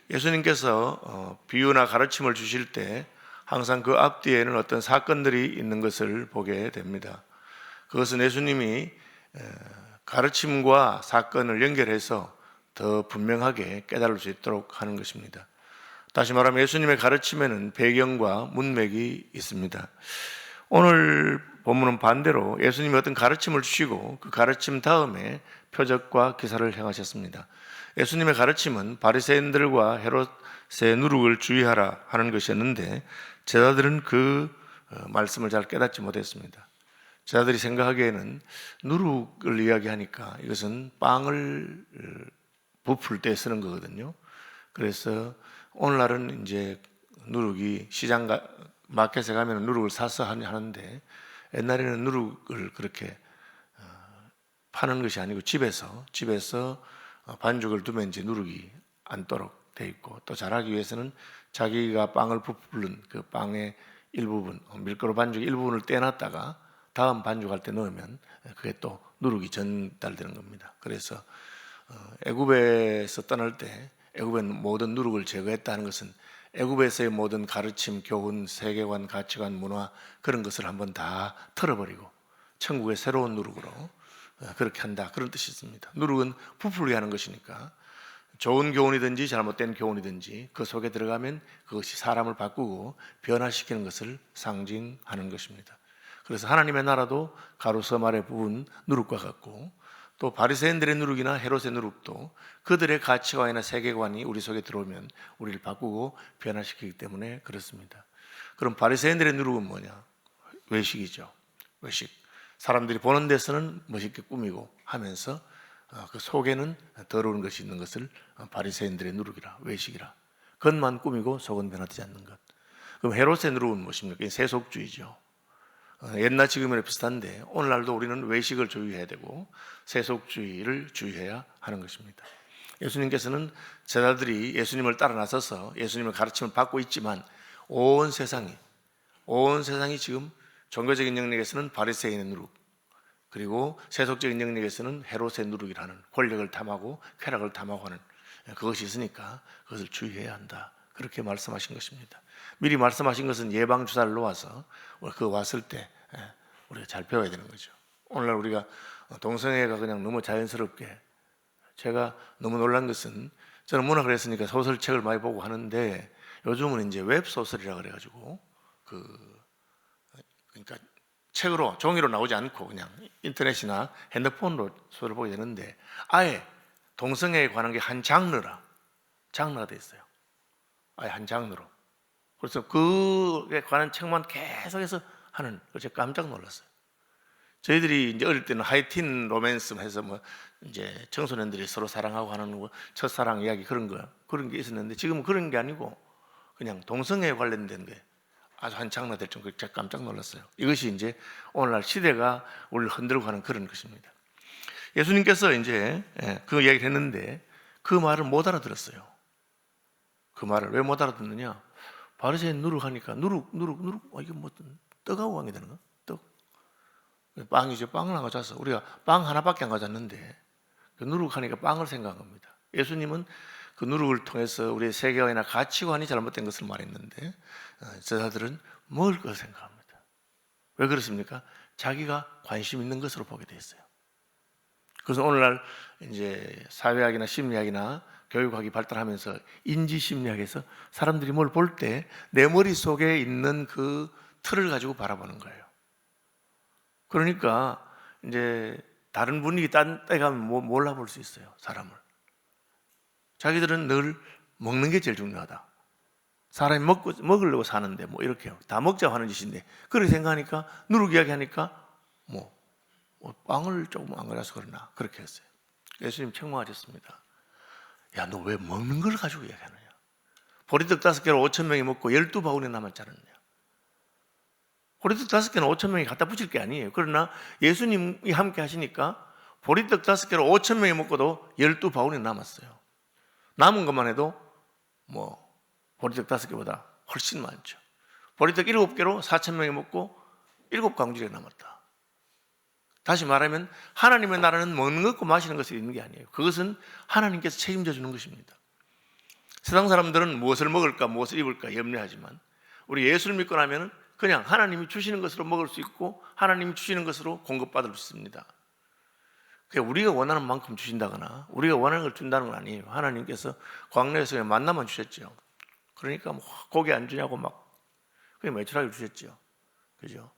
예수님께서 비유나 가르침을 주실 때 항상 그 앞뒤에는 어떤 사건들이 있는 것을 보게 됩니다. 그것은 예수님이 가르침과 사건을 연결해서 더 분명하게 깨달을 수 있도록 하는 것입니다. 다시 말하면 예수님의 가르침에는 배경과 문맥이 있습니다. 오늘 본문은 반대로 예수님이 어떤 가르침을 주시고 그 가르침 다음에 표적과 기사를 행하셨습니다. 예수님의 가르침은 바리새인들과 헤롯의 누룩을 주의하라 하는 것이었는데 제자들은 그 말씀을 잘 깨닫지 못했습니다. 제자들이 생각하기에는 누룩을 이야기하니까 이것은 빵을 부풀 때 쓰는 거거든요. 그래서 오늘날은 이제 누룩이 시장 마켓에 가면 누룩을 사서 하는데 옛날에는 누룩을 그렇게 파는 것이 아니고 집에서 반죽을 두면 이제 누룩이 안도록 돼 있고, 또 잘하기 위해서는 자기가 빵을 부풀는 그 빵의 일부분, 밀가루 반죽 일부분을 떼놨다가 다음 반죽할 때 넣으면 그게 또 누룩이 전달되는 겁니다. 그래서 애굽에서 떠날 때 애굽의 모든 누룩을 제거했다는 것은 애굽에서의 모든 가르침, 교훈, 세계관, 가치관, 문화 그런 것을 한번 다 털어버리고 천국의 새로운 누룩으로 그렇게 한다, 그런 뜻이 있습니다. 누룩은 부풀게 하는 것이니까 좋은 교훈이든지 잘못된 교훈이든지 그 속에 들어가면 그것이 사람을 바꾸고 변화시키는 것을 상징하는 것입니다. 그래서 하나님의 나라도 가루 섬 아래 부은 누룩과 같고, 또 바리새인들의 누룩이나 헤롯의 누룩도 그들의 가치관이나 세계관이 우리 속에 들어오면 우리를 바꾸고 변화시키기 때문에 그렇습니다. 그럼 바리새인들의 누룩은 뭐냐? 외식이죠. 외식. 사람들이 보는 데서는 멋있게 꾸미고 하면서 그 속에는 더러운 것이 있는 것을 바리새인들의 누룩이라, 외식이라. 겉만 꾸미고 속은 변화되지 않는 것. 그럼 헤롯의 누룩은 무엇입니까? 세속주의죠. 옛날 지금이랑 비슷한데 오늘날도 우리는 외식을 주의해야 되고 세속주의를 주의해야 하는 것입니다. 예수님께서는 제자들이 예수님을 따라 나서서 예수님의 가르침을 받고 있지만 온 세상이 지금 종교적인 영역에서는 바리새인의 누룩, 그리고 세속적인 영역에서는 헤롯의 누룩이라는 권력을 탐하고 쾌락을 탐하고 하는 그것이 있으니까 그것을 주의해야 한다, 그렇게 말씀하신 것입니다. 미리 말씀하신 것은 예방주사를 놓아서 그 왔을 때 우리가 잘 배워야 되는 거죠. 오늘날 우리가 동성애가 그냥 너무 자연스럽게, 제가 너무 놀란 것은 저는 문학을 했으니까 소설책을 많이 보고 하는데 요즘은 이제 웹소설이라 그래가지고 그러니까 책으로 종이로 나오지 않고 그냥 인터넷이나 핸드폰으로 소설을 보게 되는데 아예 동성애에 관한 게 한 장르가 되어 있어요. 아예 한 장르로. 그래서 그에 관한 책만 계속해서 하는, 제가 깜짝 놀랐어요. 저희들이 이제 어릴 때는 하이틴 로맨스 해서 뭐 이제 청소년들이 서로 사랑하고 하는 거, 첫사랑 이야기 그런 게 있었는데 지금은 그런 게 아니고 그냥 동성애에 관련된 게 아주 한 장르 될 정도로 제가 깜짝 놀랐어요. 이것이 이제 오늘날 시대가 우리를 흔들고 가는 그런 것입니다. 예수님께서 이제 그 이야기를 했는데 그 말을 못 알아들었어요. 그 말을 왜 못 알아듣느냐? 바리새인 누룩하니까 누룩 이게 뭐 떡하고 관계 되는 거? 떡 빵이죠. 빵을 안 가져와서 우리가 빵 하나밖에 안 가져왔는데 그 누룩하니까 빵을 생각한 겁니다. 예수님은 그 누룩을 통해서 우리의 세계관이나 가치관이 잘못된 것을 말했는데 제자들은 먹을 것을 생각합니다. 왜 그렇습니까? 자기가 관심 있는 것으로 보게 돼 있어요. 그래서 오늘날 이제 사회학이나 심리학이나 교육학이 발달하면서 인지심리학에서 사람들이 뭘 볼 때 내 머릿속에 있는 그 틀을 가지고 바라보는 거예요. 그러니까 이제 다른 분위기 딴 데 가면 몰라볼 수 있어요, 사람을. 자기들은 늘 먹는 게 제일 중요하다. 사람이 먹으려고 사는데 뭐 이렇게요. 다 먹자고 하는 짓인데 그렇게 생각하니까 누룩 이야기하니까 뭐 빵을 조금 안 가져서 그러나 그렇게 했어요. 예수님 책망하셨습니다. 야, 너 왜 먹는 걸 가지고 이야기하느냐? 보리떡 5개를 5,000명이 먹고 12바구니 남았지 않았냐? 보리떡 5개는 5,000명이 갖다 붙일 게 아니에요. 그러나 예수님이 함께 하시니까 보리떡 5개를 5,000명이 먹고도 12바구니 남았어요. 남은 것만 해도 뭐 보리떡 5개보다 훨씬 많죠. 보리떡 7개로 4,000명이 먹고 7광주리가 남았다. 다시 말하면 하나님의 나라는 먹는 것과 마시는 것이 있는 게 아니에요. 그것은 하나님께서 책임져 주는 것입니다. 세상 사람들은 무엇을 먹을까, 무엇을 입을까 염려하지만 우리 예수를 믿고 나면 그냥 하나님이 주시는 것으로 먹을 수 있고 하나님이 주시는 것으로 공급받을 수 있습니다. 그러니까 우리가 원하는 만큼 주신다거나 우리가 원하는 걸 준다는 건 아니에요. 하나님께서 광야에서 그냥 만나만 주셨죠. 그러니까 뭐 고기 안 주냐고 막 그냥 매출하게 주셨죠. 그죠?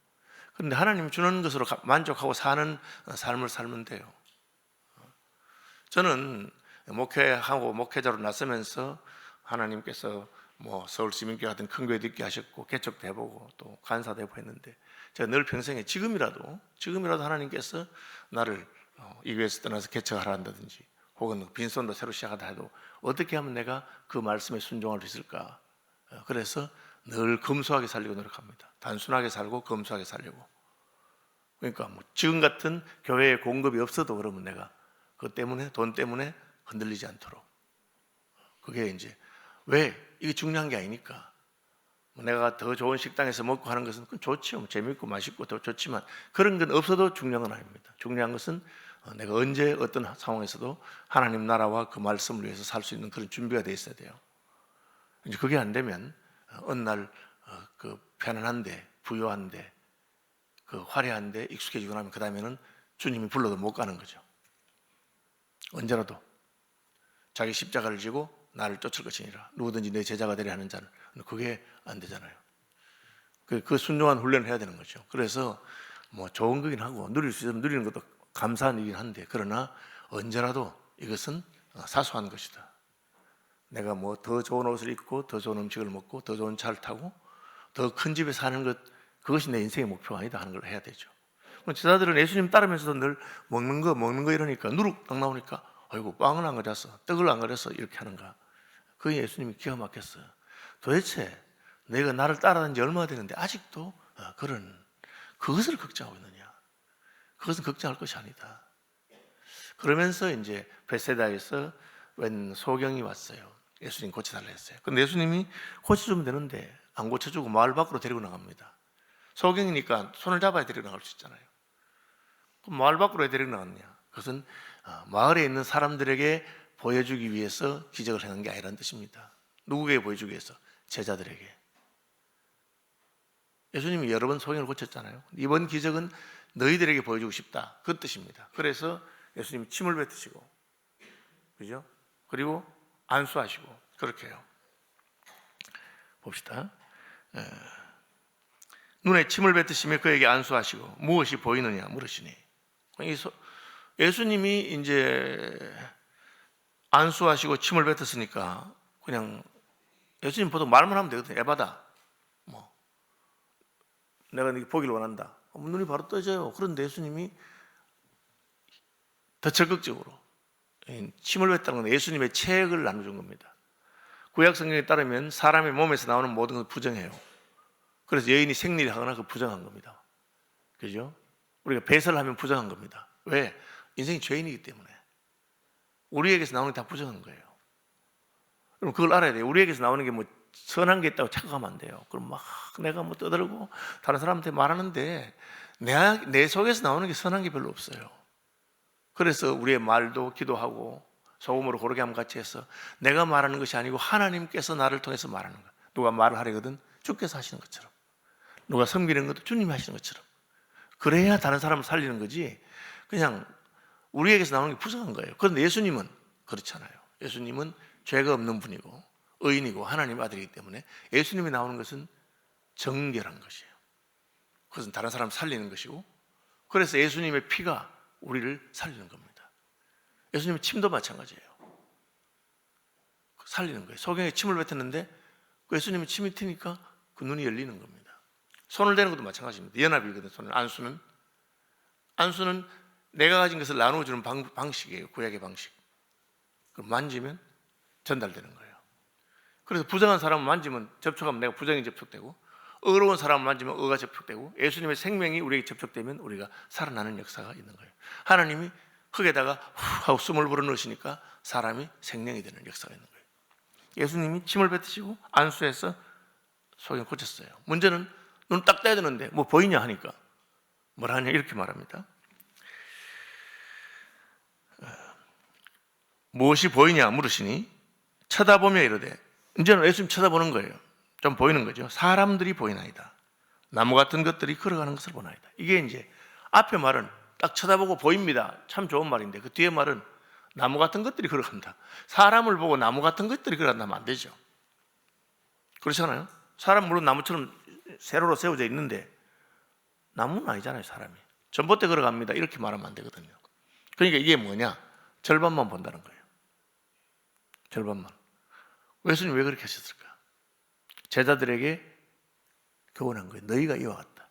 그런데 하나님 주는 것으로 만족하고 사는 삶을 살면 돼요. 저는 목회하고 목회자로 나서면서 하나님께서 뭐 서울시민교회 같은 큰 교회도 있게 하셨고 개척도 해보고 또 간사도 해보고 했는데 제가 늘 평생에 지금이라도 하나님께서 나를 이 교회에서 떠나서 개척하라 한다든지 혹은 빈손으로 새로 시작하다 해도 어떻게 하면 내가 그 말씀에 순종할 수 있을까? 그래서 늘 검소하게 살려고 노력합니다. 단순하게 살고 검소하게 살려고. 그러니까 뭐 지금 같은 교회에 공급이 없어도 그러면 내가 그것 때문에 돈 때문에 흔들리지 않도록. 그게 이제 왜 이게 중요한 게 아니니까. 내가 더 좋은 식당에서 먹고 하는 것은 좋죠. 재밌고 맛있고 더 좋지만 그런 건 없어도 중요한 건 아닙니다. 중요한 것은 내가 언제 어떤 상황에서도 하나님 나라와 그 말씀을 위해서 살 수 있는 그런 준비가 돼 있어야 돼요. 이제 그게 안 되면 어느 날 그 편안한데 부유한데 그 화려한데 익숙해지고 나면 그 다음에는 주님이 불러도 못 가는 거죠. 언제라도 자기 십자가를 지고 나를 쫓을 것이니라. 누구든지 내 제자가 되려 하는 자는. 그게 안 되잖아요. 그 순종한 훈련을 해야 되는 거죠. 그래서 뭐 좋은 거긴 하고 누릴 수 있으면 누리는 것도 감사한 일이긴 한데 그러나 언제라도 이것은 사소한 것이다. 내가 뭐 더 좋은 옷을 입고 더 좋은 음식을 먹고 더 좋은 차를 타고 더 큰 집에 사는 것 그것이 내 인생의 목표가 아니다 하는 걸 해야 되죠. 제자들은 예수님 따르면서도 늘 먹는 거 이러니까 누룩 딱 나오니까 아이고 빵을 안 가졌어 떡을 안 가졌어 이렇게 하는가. 그 예수님이 기가 막혔어요. 도대체 내가 나를 따라다닌 지 얼마나 되는데 아직도 그런 그것을 걱정하고 있느냐. 그것은 걱정할 것이 아니다. 그러면서 이제 베세다에서 웬 소경이 왔어요. 예수님 고쳐달라 했어요. 근데 예수님이 고쳐주면 되는데 안 고쳐주고 마을 밖으로 데리고 나갑니다. 소경이니까 손을 잡아야 데리고 나갈 수 있잖아요. 그럼 마을 밖으로 왜 데리고 나갔냐? 그것은 마을에 있는 사람들에게 보여주기 위해서 기적을 행한 게 아니라는 뜻입니다. 누구에게 보여주기 위해서? 제자들에게. 예수님이 여러 번 소경을 고쳤잖아요. 이번 기적은 너희들에게 보여주고 싶다. 그 뜻입니다. 그래서 예수님이 침을 뱉으시고, 그죠? 그리고 안수하시고, 그렇게 해요. 봅시다. 눈에 침을 뱉으시며 그에게 안수하시고, 무엇이 보이느냐 물으시니. 예수님이 이제 안수하시고 침을 뱉었으니까 그냥 예수님 보통 말만 하면 되거든요. 에바다. 뭐 내가 네 보기를 원한다. 눈이 바로 떠져요. 그런데 예수님이 더 적극적으로 침을 뱉다는 건 예수님의 체액을 나눠준 겁니다. 구약 성경에 따르면 사람의 몸에서 나오는 모든 걸 부정해요. 그래서 여인이 생리를 하거나 그 부정한 겁니다. 그죠? 우리가 배설을 하면 부정한 겁니다. 왜? 인생이 죄인이기 때문에. 우리에게서 나오는 게 다 부정한 거예요. 그럼 그걸 알아야 돼요. 우리에게서 나오는 게 뭐 선한 게 있다고 착각하면 안 돼요. 그럼 막 내가 뭐 떠들고 다른 사람한테 말하는데 내 속에서 나오는 게 선한 게 별로 없어요. 그래서 우리의 말도 기도하고 소금으로 고르게 함 같이 해서 내가 말하는 것이 아니고 하나님께서 나를 통해서 말하는 거예요. 누가 말을 하려거든 주께서 하시는 것처럼, 누가 섬기는 것도 주님이 하시는 것처럼. 그래야 다른 사람을 살리는 거지 그냥 우리에게서 나오는 게 부정한 거예요. 그런데 예수님은 그렇잖아요. 예수님은 죄가 없는 분이고 의인이고 하나님 아들이기 때문에 예수님이 나오는 것은 정결한 것이에요. 그것은 다른 사람 살리는 것이고, 그래서 예수님의 피가 우리를 살리는 겁니다. 예수님의 침도 마찬가지예요. 살리는 거예요. 소경에 침을 뱉었는데 그 예수님이 침이 튀니까 그 눈이 열리는 겁니다. 손을 대는 것도 마찬가지입니다. 연합이거든요. 손을. 안수는 내가 가진 것을 나누어주는 방식이에요. 구약의 방식. 그럼 만지면 전달되는 거예요. 그래서 부정한 사람을 만지면 접촉하면 내가 부정이 접촉되고, 의로운 사람을 만지면 의가 접촉되고, 예수님의 생명이 우리에게 접촉되면 우리가 살아나는 역사가 있는 거예요. 하나님이 흙에다가 후 하고 숨을 불어넣으시니까 사람이 생명이 되는 역사가 있는 거예요. 예수님이 침을 뱉으시고 안수해서 소경 고쳤어요. 문제는 눈 딱 떼야 되는데 뭐 보이냐 하니까 뭐라 하냐 이렇게 말합니다. 무엇이 보이냐 물으시니 쳐다보며 이르되, 이제는 예수님 쳐다보는 거예요. 좀 보이는 거죠. 사람들이 보이나이다. 나무 같은 것들이 걸어가는 것을 보나이다. 이게 이제 앞에 말은 딱 쳐다보고 보입니다. 참 좋은 말인데 그 뒤에 말은 나무 같은 것들이 걸어간다. 사람을 보고 나무 같은 것들이 걸어간다면 안 되죠. 그렇잖아요. 사람 물론 나무처럼 세로로 세워져 있는데 나무는 아니잖아요. 사람이 전봇대 걸어갑니다 이렇게 말하면 안 되거든요. 그러니까 이게 뭐냐, 절반만 본다는 거예요. 절반만. 예수님 왜 그렇게 하셨을까? 제자들에게 교훈한 거예요. 너희가 이와 같다.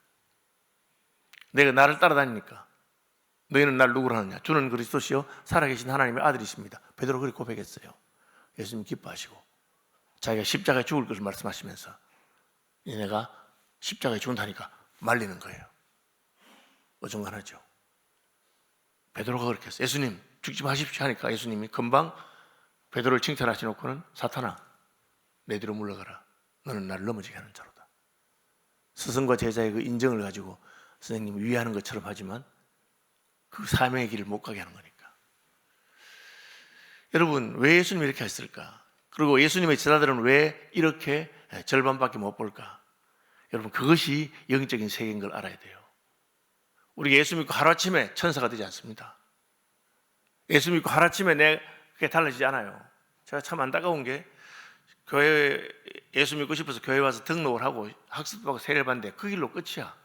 내가 나를 따라다니니까 너희는 날 누구로 하느냐? 주는 그리스도시요 살아계신 하나님의 아들이십니다. 베드로 그렇게 고백했어요. 예수님 기뻐하시고 자기가 십자가에 죽을 것을 말씀하시면서 얘네가 십자가에 죽는다니까 말리는 거예요. 어중간하죠. 베드로가 그렇게 했어요. 예수님 죽지 마십시오 하니까 예수님이 금방 베드로를 칭찬하시놓고는 사탄아 내 뒤로 물러가라. 너는 나를 넘어지게 하는 자로다. 스승과 제자의 그 인정을 가지고 선생님이 위하는 것처럼 하지만 그 사명의 길을 못 가게 하는 거니까. 여러분 왜 예수님이 이렇게 했을까? 그리고 예수님의 제자들은 왜 이렇게 절반밖에 못 볼까? 여러분 그것이 영적인 세계인 걸 알아야 돼요. 우리가 예수 믿고 하루아침에 천사가 되지 않습니다. 예수 믿고 하루아침에 그게 달라지지 않아요. 제가 참 안타까운 게 교회 예수 믿고 싶어서 교회 와서 등록을 하고 학습하고 세례를 받는데 그 길로 끝이야.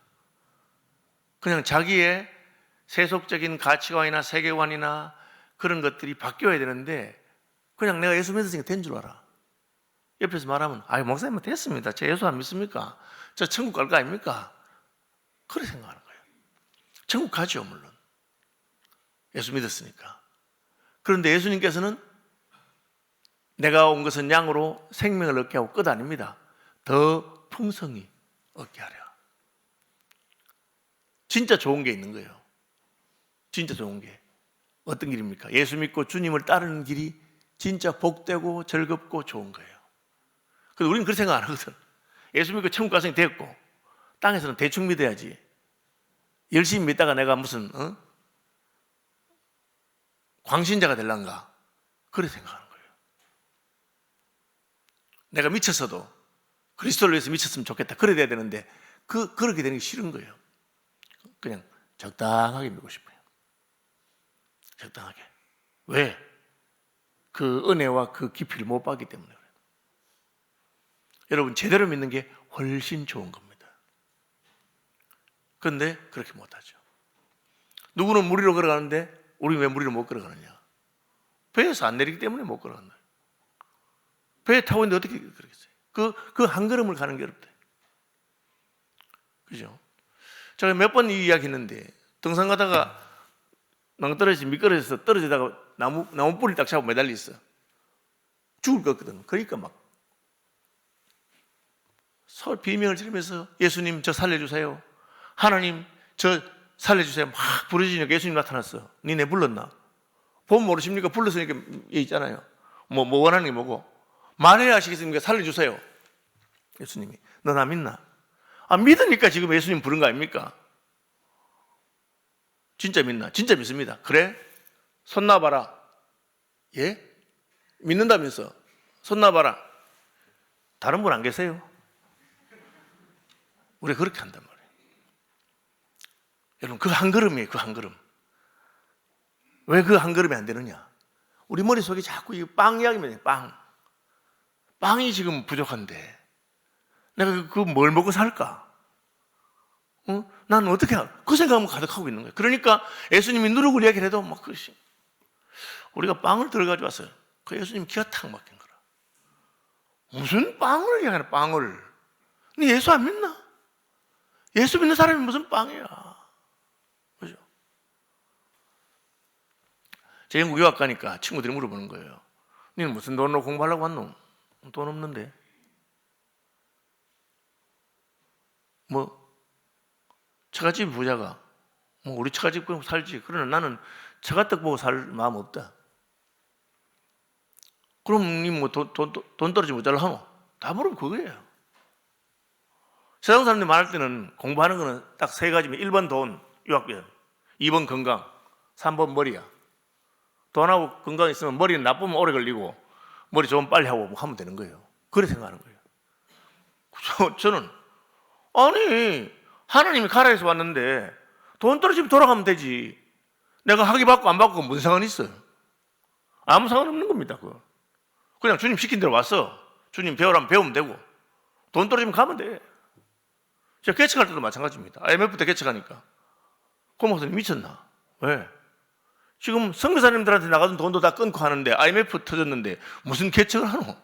그냥 자기의 세속적인 가치관이나 세계관이나 그런 것들이 바뀌어야 되는데 그냥 내가 예수 믿었으니까 된 줄 알아. 옆에서 말하면 아유 목사님 됐습니다. 저 예수 안 믿습니까? 저 천국 갈 거 아닙니까? 그렇게 생각하는 거예요. 천국 가죠 물론. 예수 믿었으니까. 그런데 예수님께서는 내가 온 것은 양으로 생명을 얻게 하고 끝 아닙니다. 더 풍성히 얻게 하려. 진짜 좋은 게 있는 거예요. 진짜 좋은 게 어떤 길입니까? 예수 믿고 주님을 따르는 길이 진짜 복되고 즐겁고 좋은 거예요. 근데 우리는 그렇게 생각 안 하거든. 예수 믿고 천국 가서 됐고 땅에서는 대충 믿어야지. 열심히 믿다가 내가 무슨 광신자가 될란가 그렇게 생각하는 거예요. 내가 미쳤어도 그리스도를 위해서 미쳤으면 좋겠다 그래 돼야 되는데 그렇게 되는 게 싫은 거예요. 그냥 적당하게 믿고 싶어요. 적당하게. 왜? 그 은혜와 그 깊이를 못 봤기 때문에 그래요. 여러분 제대로 믿는 게 훨씬 좋은 겁니다. 그런데 그렇게 못하죠. 누구는 무리로 걸어가는데 우리 왜 무리로 못 걸어가느냐? 배에서 안 내리기 때문에 못 걸어간다. 배에 타고 있는데 어떻게 그러겠어요? 그 한 걸음을 가는 게 어렵다. 그죠? 제가 몇 번 이 이야기 했는데 등산 가다가 낭떠러지 미끄러져서 떨어지다가 나무 뿌리 딱 잡고 매달려 있어. 죽을 것 같거든. 그러니까 막 서로 비명을 지르면서 예수님 저 살려주세요. 하나님 저 살려주세요. 막 부르짖으니까 예수님 나타났어. 니네 불렀나? 보면 모르십니까? 불렀으니까 얘 있잖아요. 뭐 원하는 게 뭐고? 말해야 하시겠습니까? 살려주세요. 예수님이 너 나 믿나? 아 믿으니까 지금 예수님 부른 거 아닙니까? 진짜 믿나? 진짜 믿습니다. 그래? 손 놔봐라. 예? 믿는다면서 손 놔봐라. 다른 분 안 계세요? 우리가 그렇게 한단 말이에요. 여러분 그 한 걸음이에요. 그 한 걸음. 왜 그 한 걸음이 안 되느냐? 우리 머릿속에 자꾸 이 빵 이야기면 빵이 지금 부족한데 내가 그 뭘 먹고 살까? 나는 어떻게 그 생각만 가득하고 있는 거예요. 그러니까 예수님이 누룩을 이야기를 해도 막 그러시. 우리가 빵을 들어가지고 왔어요. 그 예수님 기가 탁 막힌 거라. 무슨 빵을 이야기하나 빵을? 너 예수 안 믿나? 예수 믿는 사람이 무슨 빵이야? 그죠? 제 영국 유학 가니까 친구들이 물어보는 거예요. 너는 무슨 돈으로 공부하려고 왔노? 돈 없는데. 뭐 처갓집 부자가 뭐 우리 처갓집 보고 살지. 그러나 나는 처갓떡 보고 살 마음 없다. 그럼 니 뭐 돈 떨어지면 어쩌려 하노? 다 물으면 그거예요. 세상 사람들이 말할 때는 공부하는 거는 딱 세 가지면 1번 돈, 유학비용, 2번 건강, 3번 머리야. 돈하고 건강 있으면 머리는 나쁘면 오래 걸리고 머리 좀 빨리 하고 뭐 하면 되는 거예요. 그래 생각하는 거예요. 저는 아니 하나님이 가라 해서 왔는데 돈 떨어지면 돌아가면 되지. 내가 학위 받고 안 받고 무슨 상관이 있어요? 아무 상관없는 겁니다. 그냥 주님 시킨 대로 왔어. 주님 배우라면 배우면 되고 돈 떨어지면 가면 돼. 제가 개척할 때도 마찬가지입니다. IMF 때 개척하니까 고 목사님 미쳤나? 왜? 지금 선교사님들한테 나가던 돈도 다 끊고 하는데 IMF 터졌는데 무슨 개척을 하노?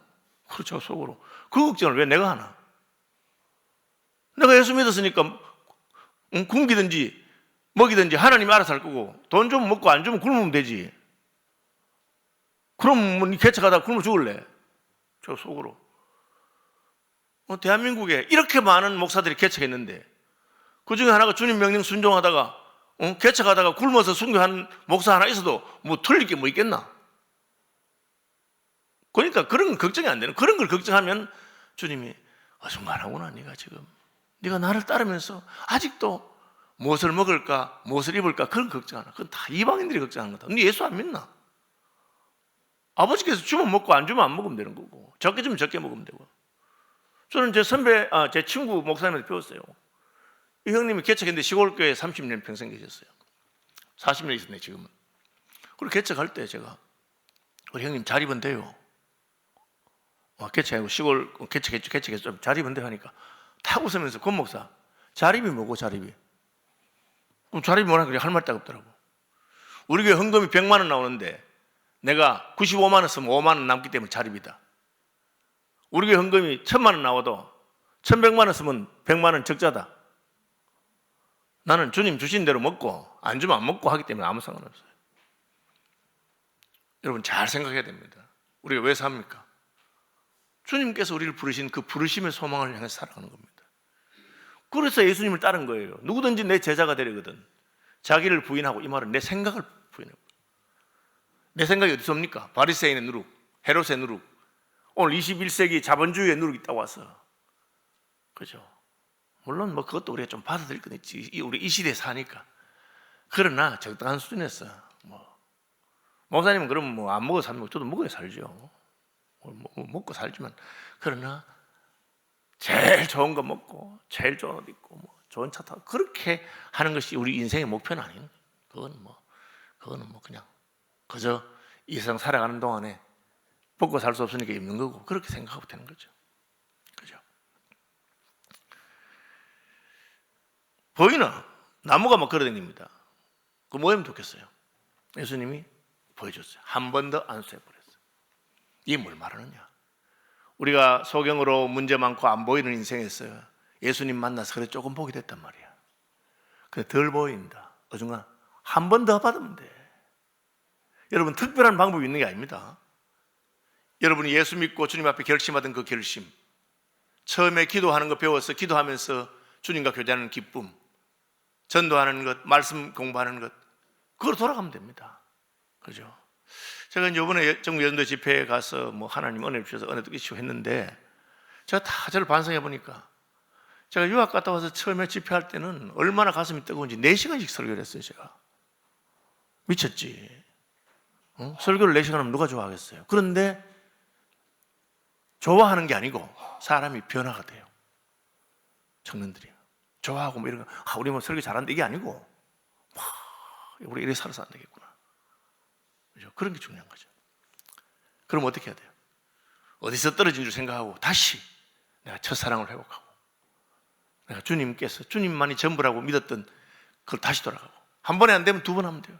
그렇죠, 속으로. 그 걱정을 왜 내가 하나? 내가 예수 믿었으니까 굶기든지 먹이든지 하나님이 알아서 할 거고 돈 좀 먹고 안 주면 굶으면 되지. 그럼 뭐 개척하다가 굶어 죽을래? 저 속으로. 대한민국에 이렇게 많은 목사들이 개척했는데 그 중에 하나가 주님 명령 순종하다가 개척하다가 굶어서 순교한 목사 하나 있어도 뭐 틀릴 게 뭐 있겠나? 그러니까 그런 건 걱정이 안 되는. 그런 걸 걱정하면 주님이 어중간하구나. 네가 지금 네가 나를 따르면서 아직도 무엇을 먹을까 무엇을 입을까 그런 걱정하나. 그건 다 이방인들이 걱정하는 거다. 네 예수 안 믿나? 아버지께서 주면 먹고 안 주면 안 먹으면 되는 거고 적게 주면 적게 먹으면 되고. 저는 제 선배, 제 친구 목사님한테 배웠어요. 이 형님이 개척했는데 시골교회에 30년 평생 계셨어요. 40년 있었네 지금은. 그리고 개척할 때 제가 우리 형님 자립은 돼요. 개척하고 시골 개척했죠. 좀 자립은 돼요 하니까 탁 웃으면서 권 목사 자립이 뭐고 자립이? 자립이 뭐라는 할 말 딱 없더라고. 우리 교회 헌금이 100만 원 나오는데 내가 95만 원 쓰면 5만 원 남기 때문에 자립이다. 우리 교회 헌금이 1000만 원 나와도 1100만 원 쓰면 100만 원 적자다. 나는 주님 주신 대로 먹고 안 주면 안 먹고 하기 때문에 아무 상관없어요. 여러분 잘 생각해야 됩니다. 우리가 왜 삽니까? 주님께서 우리를 부르신 그 부르심의 소망을 향해 살아가는 겁니다. 그래서 예수님을 따른 거예요. 누구든지 내 제자가 되려거든 자기를 부인하고, 이 말은 내 생각을 부인하고. 내 생각이 어디서 옵니까? 바리새인의 누룩, 헤롯의 누룩, 오늘 21세기 자본주의의 누룩이 있다고 왔어. 그죠? 물론 뭐 그것도 우리가 좀 받아들일 건 있지. 우리 이 시대에 사니까. 그러나 적당한 수준에서 목사님은 그러면 뭐 안 먹어 살면 저도 먹어야 살죠. 먹고 살지만, 그러나 제일 좋은 거 먹고 제일 좋은 옷 입고 뭐 좋은 차 타고 그렇게 하는 것이 우리 인생의 목표는 아닌. 그거는 뭐 그냥 그저 이 세상 살아가는 동안에 먹고 살 수 없으니까 입는 거고, 그렇게 생각하고 되는 거죠. 그죠? 보이는 나무가 막 걸어다닙니다. 그 뭐하면 좋겠어요? 예수님이 보여줬어요. 한 번 더 안수해버렸어요. 이게 뭘 말하느냐? 우리가 소경으로 문제 많고 안 보이는 인생에서 예수님 만나서 그래 조금 보게 됐단 말이야. 근데 덜 보인다. 어중간 한 번 더 받으면 돼. 여러분 특별한 방법이 있는 게 아닙니다. 여러분이 예수 믿고 주님 앞에 결심하던 그 결심, 처음에 기도하는 거 배워서 기도하면서 주님과 교제하는 기쁨, 전도하는 것, 말씀 공부하는 것, 그걸 돌아가면 됩니다. 그죠? 제가 이제 이번에 전국 여전도 집회에 가서 뭐 하나님 은혜를 주셔서 은혜도 끼치고 했는데, 제가 다 저를 반성해 보니까 제가 유학 갔다 와서 처음에 집회할 때는 얼마나 가슴이 뜨거운지 4시간씩 설교를 했어요. 제가 미쳤지. 설교를 4시간 하면 누가 좋아하겠어요? 그런데 좋아하는 게 아니고 사람이 변화가 돼요. 청년들이 좋아하고 뭐 이런 거, 우리 뭐 설교 잘하는데 이게 아니고 우리 이래 살아서 안 되겠구나. 그죠? 그런 게 중요한 거죠. 그럼 어떻게 해야 돼요? 어디서 떨어진 줄 생각하고 다시 내가 첫사랑을 회복하고, 내가 주님께서 주님만이 전부라고 믿었던 그걸 다시 돌아가고, 한 번에 안 되면 2번 하면 돼요.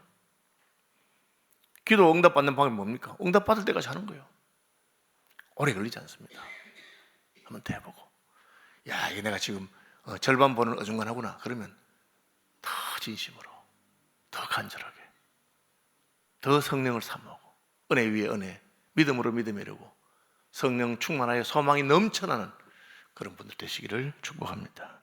기도 응답받는 방법이 뭡니까? 응답받을 때까지 하는 거예요. 오래 걸리지 않습니다. 한번 더 해보고, 야 이게 내가 지금 절반 보는 어중간하구나. 그러면 더 진심으로, 더 간절하게, 더 성령을 사모하고, 은혜 위에 은혜, 믿음으로 믿음에 이르고 성령 충만하여 소망이 넘쳐나는 그런 분들 되시기를 축복합니다.